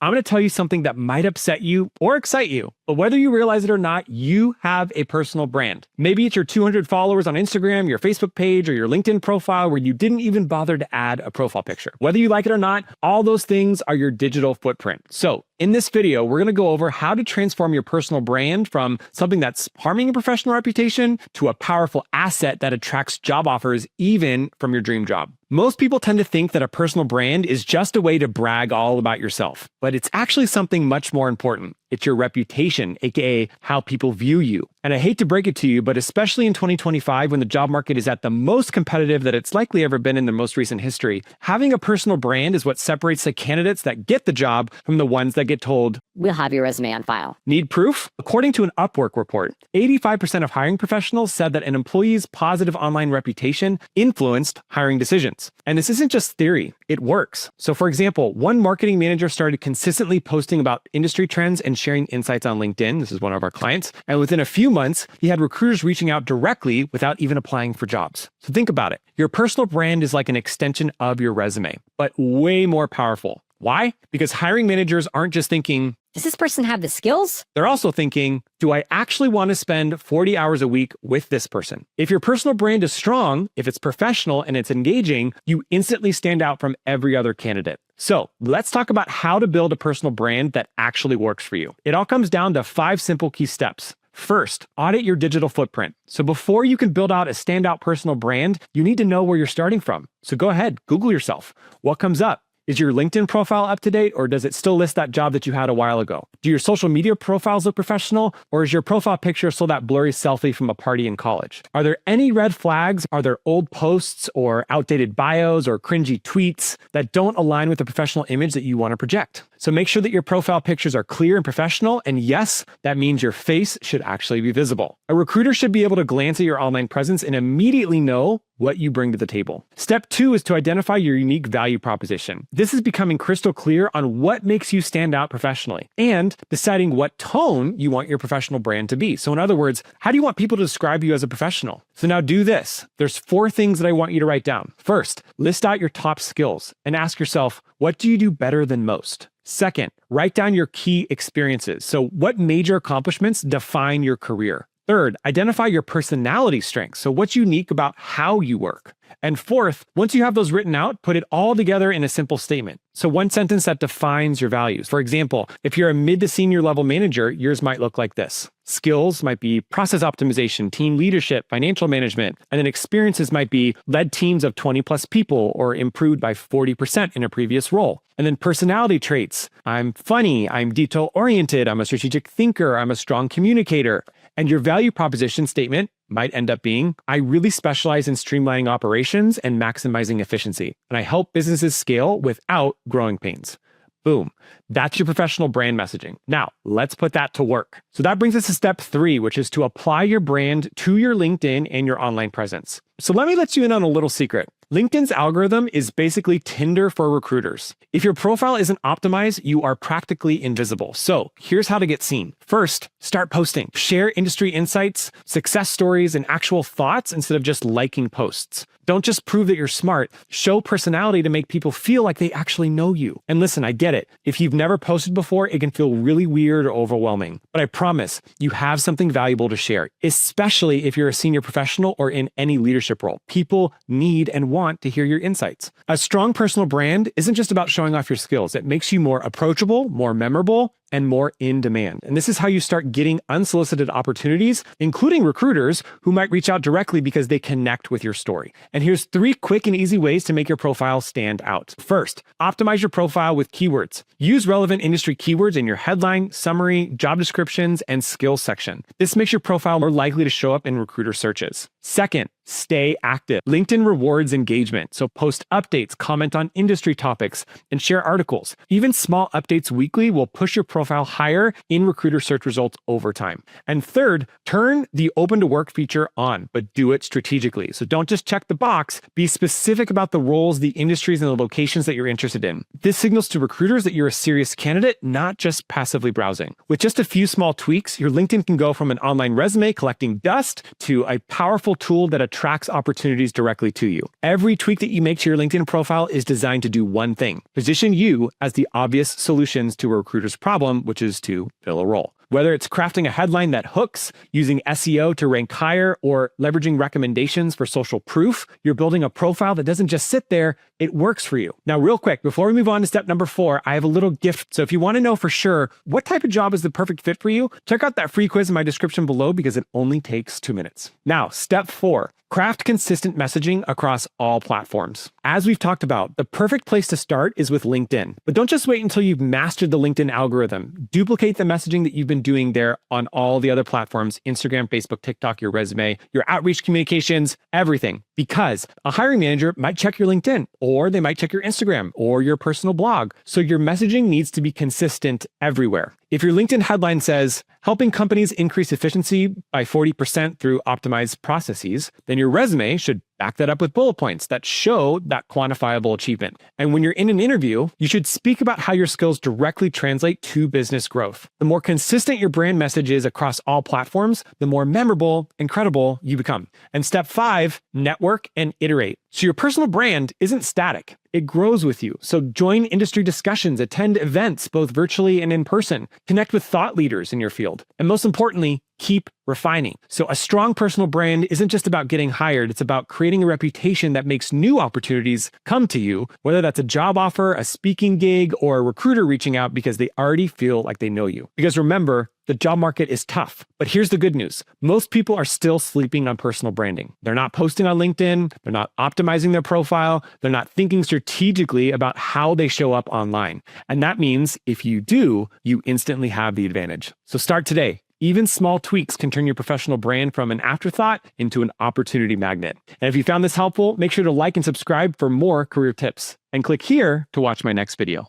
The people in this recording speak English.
I'm going to tell you something that might upset you or excite you, but whether you realize it or not, you have a personal brand. Maybe it's your 200 followers on Instagram, your Facebook page, or your LinkedIn profile where you didn't even bother to add a profile picture. Whether you like it or not, all those things are your digital footprint. So in this video, we're going to go over how to transform your personal brand from something that's harming your professional reputation to a powerful asset that attracts job offers even from your dream job. Most people tend to think that a personal brand is just a way to brag all about yourself, but it's actually something much more important. It's your reputation, aka how people view you. And I hate to break it to you, but especially in 2025, when the job market is at the most competitive that it's likely ever been in the most recent history, having a personal brand is what separates the candidates that get the job from the ones that get told, "We'll have your resume on file." Need proof? According to an Upwork report, 85% of hiring professionals said that an employee's positive online reputation influenced hiring decisions. And this isn't just theory, it works. So for example, one marketing manager started consistently posting about industry trends and sharing insights on LinkedIn. This is one of our clients. And within a few months, he had recruiters reaching out directly without even applying for jobs. So think about it. Your personal brand is like an extension of your resume, but way more powerful. Why? Because hiring managers aren't just thinking, "Does this person have the skills?" They're also thinking, do I actually want to spend 40 hours a week with this person? If your personal brand is strong, if it's professional and it's engaging, you instantly stand out from every other candidate. So let's talk about how to build a personal brand that actually works for you. It all comes down to 5 simple key steps. First, audit your digital footprint. So before you can build out a standout personal brand, you need to know where you're starting from. So go ahead, Google yourself. What comes up? Is your LinkedIn profile up to date, or does it still list that job that you had a while ago? Do your social media profiles look professional, or is your profile picture still that blurry selfie from a party in college? Are there any red flags? Are there old posts or outdated bios or cringy tweets that don't align with the professional image that you want to project? So make sure that your profile pictures are clear and professional, and yes, that means your face should actually be visible. A recruiter should be able to glance at your online presence and immediately know what you bring to the table. Step 2 is to identify your unique value proposition. This is becoming crystal clear on what makes you stand out professionally and deciding what tone you want your professional brand to be. So in other words, how do you want people to describe you as a professional? So now do this. There's 4 things that I want you to write down. First, list out your top skills and ask yourself, what do you do better than most? Second, write down your key experiences. So what major accomplishments define your career? Third, identify your personality strengths. So what's unique about how you work? And fourth, once you have those written out, put it all together in a simple statement. So one sentence that defines your values. For example, if you're a mid to senior level manager, yours might look like this. Skills might be process optimization, team leadership, financial management, and then experiences might be led teams of 20 plus people or improved by 40% in a previous role. And then personality traits. I'm funny, I'm detail oriented, I'm a strategic thinker, I'm a strong communicator. And your value proposition statement might end up being, I really specialize in streamlining operations and maximizing efficiency, and I help businesses scale without growing pains. Boom. That's your professional brand messaging. Now, let's put that to work. So that brings us to step 3, which is to apply your brand to your LinkedIn and your online presence. So let me let you in on a little secret. LinkedIn's algorithm is basically Tinder for recruiters. If your profile isn't optimized, you are practically invisible. So here's how to get seen. First, start posting. Share industry insights, success stories, and actual thoughts instead of just liking posts. Don't just prove that you're smart. Show personality to make people feel like they actually know you. And listen, I get it. If you've never posted before, it can feel really weird or overwhelming. But I promise you have something valuable to share, especially if you're a senior professional or in any leadership role. People need and want to hear your insights. A strong personal brand isn't just about showing off your skills. It makes you more approachable, more memorable, and more in demand. And this is how you start getting unsolicited opportunities, including recruiters who might reach out directly because they connect with your story. And here's 3 quick and easy ways to make your profile stand out. First, optimize your profile with keywords. Use relevant industry keywords in your headline, summary, job descriptions, and skills section. This makes your profile more likely to show up in recruiter searches. Second, stay active. LinkedIn rewards engagement, so post updates, comment on industry topics, and share articles. Even small updates weekly will push your profile profile higher in recruiter search results over time. And third, turn the open to work feature on, but do it strategically. So don't just check the box, be specific about the roles, the industries, and the locations that you're interested in. This signals to recruiters that you're a serious candidate, not just passively browsing. With just a few small tweaks, your LinkedIn can go from an online resume collecting dust to a powerful tool that attracts opportunities directly to you. Every tweak that you make to your LinkedIn profile is designed to do one thing: position you as the obvious solutions to a recruiter's problem, which is to fill a role. Whether it's crafting a headline that hooks, using SEO to rank higher, or leveraging recommendations for social proof, you're building a profile that doesn't just sit there, it works for you. Now, real quick, before we move on to step number 4, I have a little gift. So if you want to know for sure what type of job is the perfect fit for you, check out that free quiz in my description below because it only takes 2 minutes. Now, step 4. Craft consistent messaging across all platforms. As we've talked about, the perfect place to start is with LinkedIn. But don't just wait until you've mastered the LinkedIn algorithm. Duplicate the messaging that you've been doing there on all the other platforms: Instagram, Facebook, TikTok, your resume, your outreach communications, everything. Because a hiring manager might check your LinkedIn, or they might check your Instagram or your personal blog. So your messaging needs to be consistent everywhere. If your LinkedIn headline says, helping companies increase efficiency by 40% through optimized processes, then your resume should back that up with bullet points that show that quantifiable achievement. And when you're in an interview, you should speak about how your skills directly translate to business growth. The more consistent your brand message is across all platforms, the more memorable and credible you become. And step 5, network and iterate. So your personal brand isn't static. It grows with you. So join industry discussions, attend events, both virtually and in person, connect with thought leaders in your field. And most importantly, keep refining. So a strong personal brand isn't just about getting hired. It's about creating a reputation that makes new opportunities come to you, whether that's a job offer, a speaking gig, or a recruiter reaching out because they already feel like they know you. Because remember, the job market is tough. But here's the good news. Most people are still sleeping on personal branding. They're not posting on LinkedIn. They're not optimizing their profile. They're not thinking strategically about how they show up online. And that means if you do, you instantly have the advantage. So start today. Even small tweaks can turn your professional brand from an afterthought into an opportunity magnet. And if you found this helpful, make sure to like and subscribe for more career tips. And click here to watch my next video.